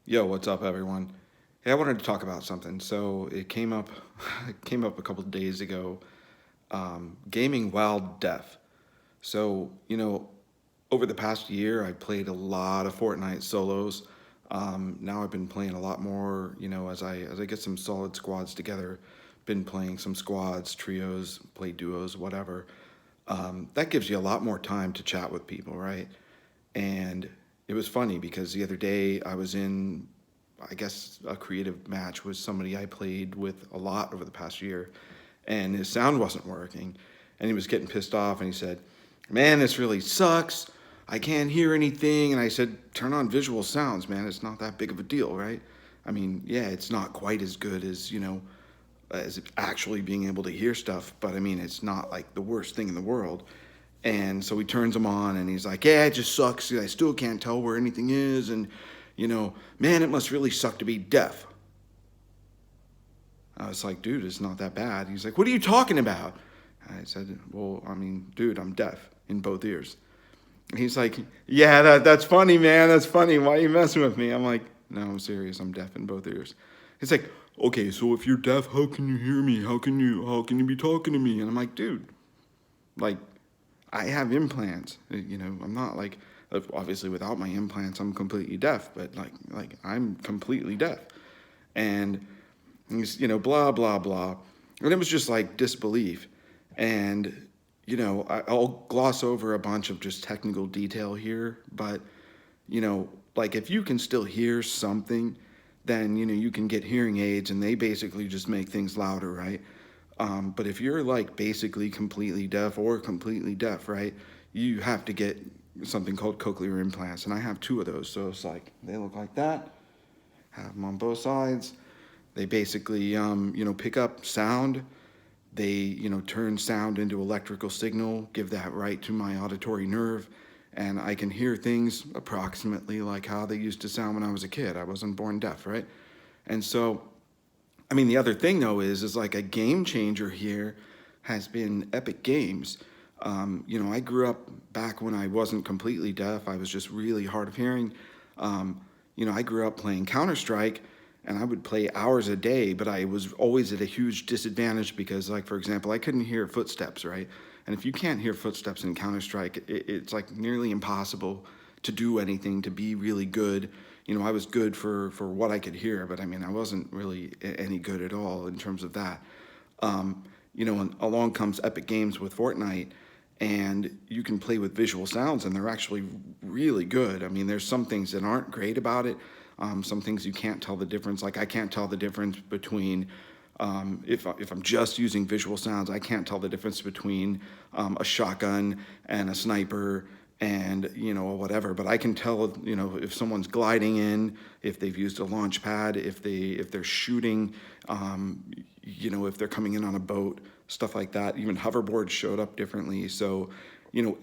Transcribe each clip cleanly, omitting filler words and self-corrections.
Yo, what's up, everyone? Hey, I wanted to talk about something. So it came up, it came up a couple of days ago. Gaming while deaf. So over the past year, I played a lot of Fortnite solos. Now I've been playing a lot more. As I get some solid squads together, been playing some squads, trios, play duos, whatever. That gives you a lot more time to chat with people, right? And it was funny because the other day I was in, I guess, a creative match with somebody I played with a lot over the past year, and his sound wasn't working, and he was getting pissed off, and he said, "Man, this really sucks. I can't hear anything." And I said, "Turn on visual sounds, man. It's not that big of a deal, right? I mean, yeah, it's not quite as good as as actually being able to hear stuff, but I mean, it's not like the worst thing in the world." And so he turns them on and he's like, "Yeah, it just sucks. I still can't tell where anything is. And, man, it must really suck to be deaf." I was like, "Dude, it's not that bad." He's like, "What are you talking about?" I said, "Well, I mean, dude, I'm deaf in both ears." And he's like, "Yeah, that's funny, man. That's funny. Why are you messing with me?" I'm like, "No, I'm serious. I'm deaf in both ears." He's like, "Okay, so if you're deaf, how can you hear me? How can you be talking to me?" And I'm like, "Dude, like, I have implants. I'm not like, obviously without my implants I'm completely deaf, but like I'm completely deaf." And he's blah blah blah, and it was just like disbelief. And I'll gloss over a bunch of just technical detail here, but like if you can still hear something, then you can get hearing aids, and they basically just make things louder, right? But if you're like basically completely deaf or completely deaf, right, you have to get something called cochlear implants, and I have two of those. So it's like they look like that. Have them on both sides. They basically, pick up sound. They, turn sound into electrical signal, give that right to my auditory nerve, and I can hear things approximately like how they used to sound when I was a kid. I wasn't born deaf, right? And so, I mean, the other thing though is like a game changer here has been Epic Games. I grew up back when I wasn't completely deaf. I was just really hard of hearing. I grew up playing Counter Strike, and I would play hours a day, but I was always at a huge disadvantage because, like, for example, I couldn't hear footsteps, right? And if you can't hear footsteps in Counter Strike, it's like nearly impossible to do anything, to be really good. I was good for what I could hear, but I mean, I wasn't really any good at all in terms of that. And along comes Epic Games with Fortnite, and you can play with visual sounds, and they're actually really good. I mean, there's some things that aren't great about it. Some things you can't tell the difference. Like I can't tell the difference between if I'm just using visual sounds, I can't tell the difference between a shotgun and a sniper and whatever. But I can tell if someone's gliding in, if they've used a launch pad, if they're shooting, if they're coming in on a boat, stuff like that. Even hoverboards showed up differently. So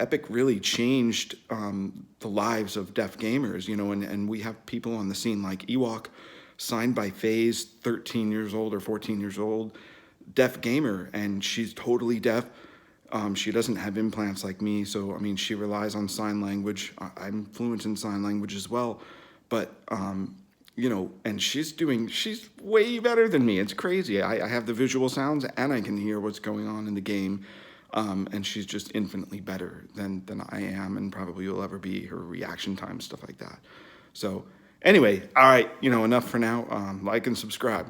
Epic really changed the lives of deaf gamers, and we have people on the scene like Ewok, signed by FaZe, 13 years old or 14 years old, deaf gamer, and she's totally deaf. She doesn't have implants like me, so I mean, she relies on sign language. I'm fluent in sign language as well, but and she's way better than me. It's crazy. I have the visual sounds and I can hear what's going on in the game. And she's just infinitely better than I am, and probably will ever be. Her reaction time, stuff like that. So anyway, all right, enough for now. Like and subscribe.